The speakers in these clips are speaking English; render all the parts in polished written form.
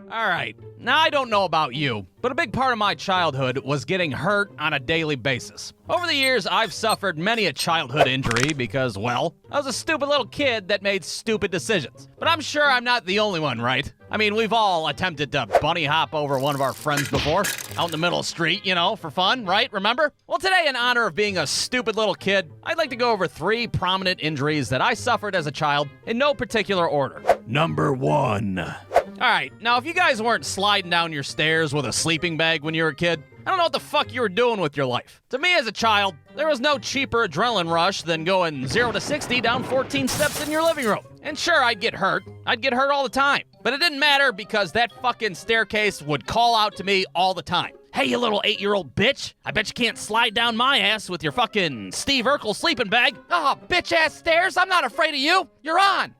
All right, now I don't know about you, but a big part of my childhood was getting hurt on a daily basis. Over the years, I've suffered many a childhood injury because, well, I was a stupid little kid that made stupid decisions. But I'm sure I'm not the only one, right? I mean, we've all attempted to bunny hop over one of our friends before, out in the middle of the street, for fun, right? Remember? Well, today, in honor of being a stupid little kid, I'd like to go over 3 prominent injuries that I suffered as a child in no particular order. Number 1. All right, now if you guys weren't sliding down your stairs with a sleeping bag when you were a kid, I don't know what the fuck you were doing with your life. To me as a child, there was no cheaper adrenaline rush than going 0 to 60 down 14 steps in your living room. And sure, I'd get hurt. I'd get hurt all the time. But it didn't matter because that fucking staircase would call out to me all the time. Hey, you little 8-year-old bitch. I bet you can't slide down my ass with your fucking Steve Urkel sleeping bag. Oh, bitch-ass stairs, I'm not afraid of you. You're on.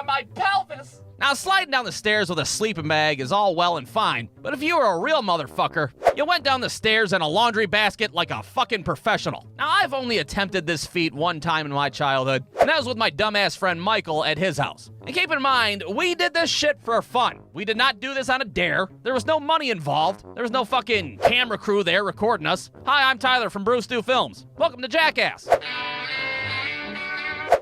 My pelvis! Now, sliding down the stairs with a sleeping bag is all well and fine, but if you were a real motherfucker, you went down the stairs in a laundry basket like a fucking professional. Now, I've only attempted this feat one time in my childhood, and that was with my dumbass friend Michael at his house. And keep in mind, we did this shit for fun. We did not do this on a dare. There was no money involved. There was no fucking camera crew there recording us. Hi, I'm Tyler from Bruce Do Films. Welcome to Jackass.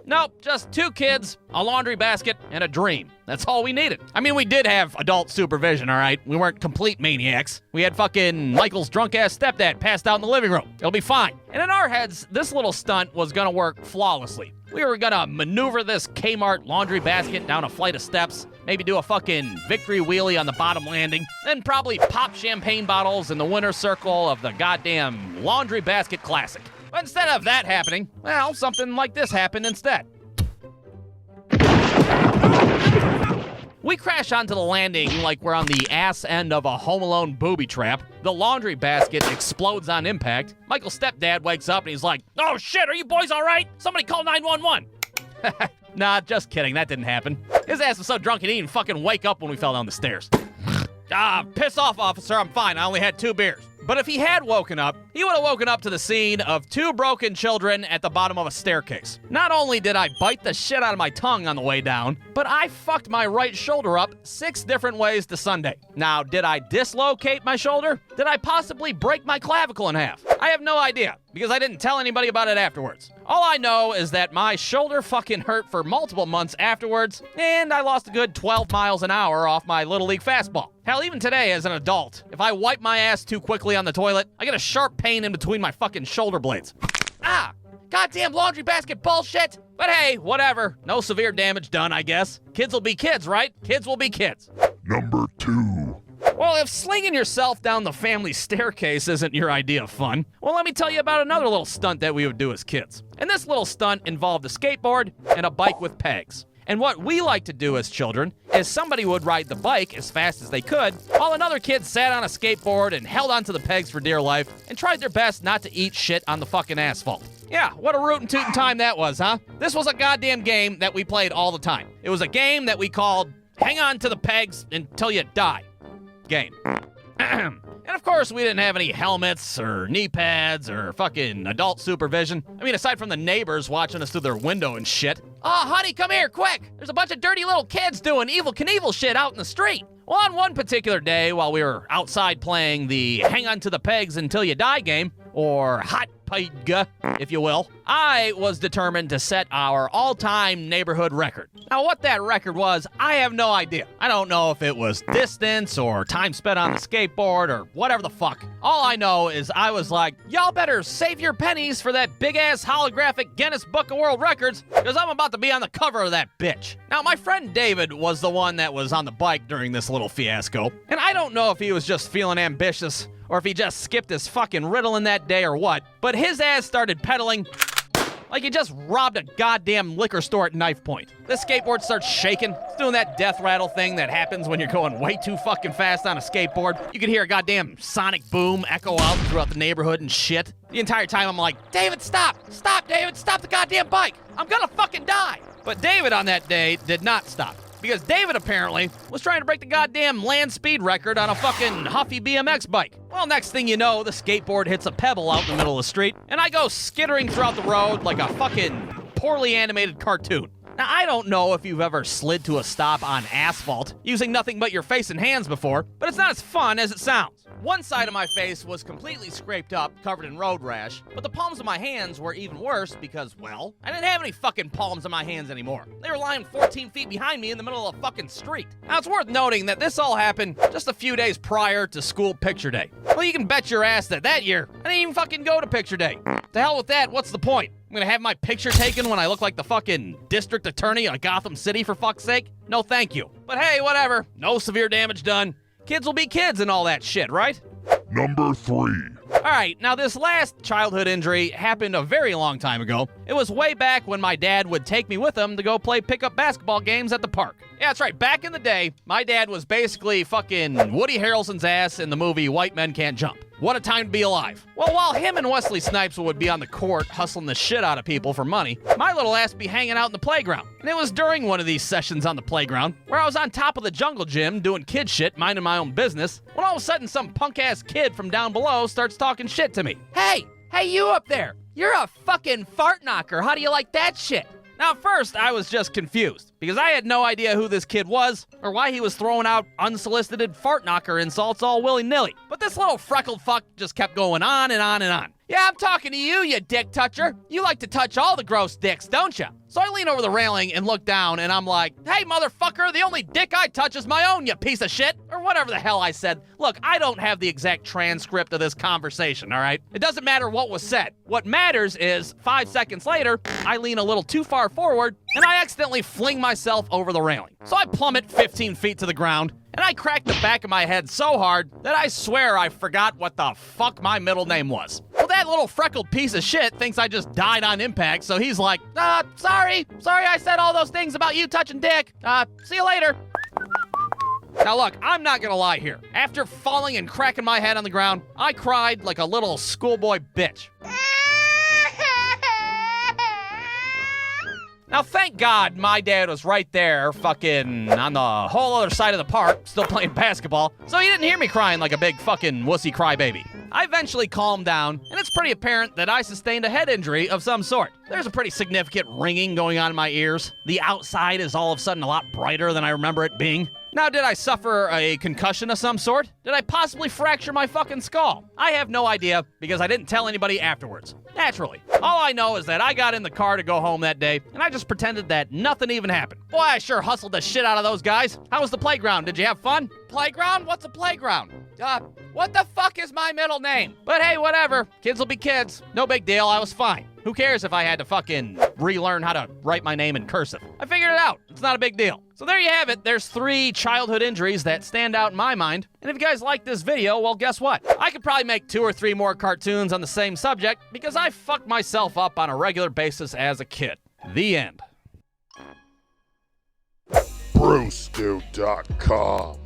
Nope, just 2 kids, a laundry basket, and a dream. That's all we needed. I mean, we did have adult supervision, all right? We weren't complete maniacs. We had fucking Michael's drunk-ass stepdad passed out in the living room. It'll be fine. And in our heads, this little stunt was gonna work flawlessly. We were gonna maneuver this Kmart laundry basket down a flight of steps, maybe do a fucking victory wheelie on the bottom landing, then probably pop champagne bottles in the winner's circle of the goddamn laundry basket classic. But instead of that happening, well, something like this happened instead. We crash onto the landing like we're on the ass end of a Home Alone booby trap. The laundry basket explodes on impact. Michael's stepdad wakes up and he's like, "Oh shit, are you boys all right? Somebody call 911. Nah, just kidding, that didn't happen. His ass was so drunk he didn't even fucking wake up when we fell down the stairs. Piss off, officer, I'm fine, I only had 2 beers. But if he had woken up, he would have woken up to the scene of 2 broken children at the bottom of a staircase. Not only did I bite the shit out of my tongue on the way down, but I fucked my right shoulder up 6 different ways to Sunday. Now, did I dislocate my shoulder? Did I possibly break my clavicle in half? I have no idea, because I didn't tell anybody about it afterwards. All I know is that my shoulder fucking hurt for multiple months afterwards, and I lost a good 12 miles an hour off my Little League fastball. Hell, even today as an adult, if I wipe my ass too quickly on the toilet, I get a sharp pain in between my fucking shoulder blades. Goddamn laundry basket bullshit! But hey, whatever. No severe damage done, I guess. Kids will be kids, right? Kids will be kids. Number 2. Well, if slinging yourself down the family staircase isn't your idea of fun, well, let me tell you about another little stunt that we would do as kids. And this little stunt involved a skateboard and a bike with pegs. And what we like to do as children is somebody would ride the bike as fast as they could, while another kid sat on a skateboard and held onto the pegs for dear life and tried their best not to eat shit on the fucking asphalt. Yeah, what a rootin' tootin' time that was, huh? This was a goddamn game that we played all the time. It was a game that we called Hang On to the Pegs Until You Die game. And of course, we didn't have any helmets or knee pads or fucking adult supervision. I mean, aside from the neighbors watching us through their window and shit. Oh, honey, come here, quick! There's a bunch of dirty little kids doing Evel Knievel shit out in the street. Well, on one particular day, while we were outside playing the Hang On to the Pegs Until You Die game, or Hot Pega, if you will, I was determined to set our all-time neighborhood record. Now, what that record was, I have no idea. I don't know if it was distance or time spent on the skateboard or whatever the fuck. All I know is I was like, y'all better save your pennies for that big-ass holographic Guinness Book of World Records, because I'm about to be on the cover of that bitch. Now, my friend David was the one that was on the bike during this little fiasco, and I don't know if he was just feeling ambitious or if he just skipped his fucking Ritalin that day or what, but his ass started pedaling like he just robbed a goddamn liquor store at knife point. The skateboard starts shaking. It's doing that death rattle thing that happens when you're going way too fucking fast on a skateboard. You could hear a goddamn sonic boom echo out throughout the neighborhood and shit. The entire time I'm like, David, stop! Stop, David! Stop the goddamn bike! I'm gonna fucking die! But David on that day did not stop. Because David apparently was trying to break the goddamn land speed record on a fucking Huffy BMX bike. Well, next thing you know, the skateboard hits a pebble out in the middle of the street, and I go skittering throughout the road like a fucking poorly animated cartoon. Now, I don't know if you've ever slid to a stop on asphalt using nothing but your face and hands before, but it's not as fun as it sounds. One side of my face was completely scraped up, covered in road rash, but the palms of my hands were even worse because, well, I didn't have any fucking palms in my hands anymore. They were lying 14 feet behind me in the middle of a fucking street. Now, it's worth noting that this all happened just a few days prior to school picture day. Well, you can bet your ass that year, I didn't even fucking go to picture day. To hell with that, what's the point? I'm gonna have my picture taken when I look like the fucking district attorney of Gotham City, for fuck's sake? No thank you. But hey, whatever. No severe damage done. Kids will be kids and all that shit, right? Number 3. Alright, now this last childhood injury happened a very long time ago. It was way back when my dad would take me with him to go play pickup basketball games at the park. Yeah, that's right, back in the day, my dad was basically fucking Woody Harrelson's ass in the movie White Men Can't Jump. What a time to be alive. Well, while him and Wesley Snipes would be on the court hustling the shit out of people for money, my little ass would be hanging out in the playground. And it was during one of these sessions on the playground where I was on top of the jungle gym doing kid shit, minding my own business, when all of a sudden some punk-ass kid from down below starts talking shit to me. Hey, you up there. You're a fucking fart knocker. How do you like that shit? Now, at first, I was just confused, because I had no idea who this kid was, or why he was throwing out unsolicited fart knocker insults all willy-nilly. But this little freckled fuck just kept going on and on and on. Yeah, I'm talking to you, you dick toucher. You like to touch all the gross dicks, don't you? So I lean over the railing and look down, and I'm like, hey, motherfucker, the only dick I touch is my own, you piece of shit. Or whatever the hell I said. Look, I don't have the exact transcript of this conversation, all right? It doesn't matter what was said. What matters is, 5 seconds later, I lean a little too far forward, and I accidentally fling myself over the railing. So I plummet 15 feet to the ground, and I cracked the back of my head so hard that I swear I forgot what the fuck my middle name was. Well, that little freckled piece of shit thinks I just died on impact, so he's like, sorry I said all those things about you touching dick. See you later. Now look, I'm not gonna lie here. After falling and cracking my head on the ground, I cried like a little schoolboy bitch. Now, thank God my dad was right there, fucking on the whole other side of the park, still playing basketball, so he didn't hear me crying like a big fucking wussy crybaby. I eventually calmed down, and it's pretty apparent that I sustained a head injury of some sort. There's a pretty significant ringing going on in my ears. The outside is all of a sudden a lot brighter than I remember it being. Now, did I suffer a concussion of some sort? Did I possibly fracture my fucking skull? I have no idea, because I didn't tell anybody afterwards. Naturally. All I know is that I got in the car to go home that day, and I just pretended that nothing even happened. Boy, I sure hustled the shit out of those guys. How was the playground? Did you have fun? Playground? What's a playground? What the fuck is my middle name? But hey, whatever. Kids will be kids. No big deal. I was fine. Who cares if I had to fucking relearn how to write my name in cursive? I figured it out. It's not a big deal. So there you have it. There's 3 childhood injuries that stand out in my mind. And if you guys like this video, well, guess what? I could probably make 2 or 3 more cartoons on the same subject because I fucked myself up on a regular basis as a kid. The end. Brewstew.com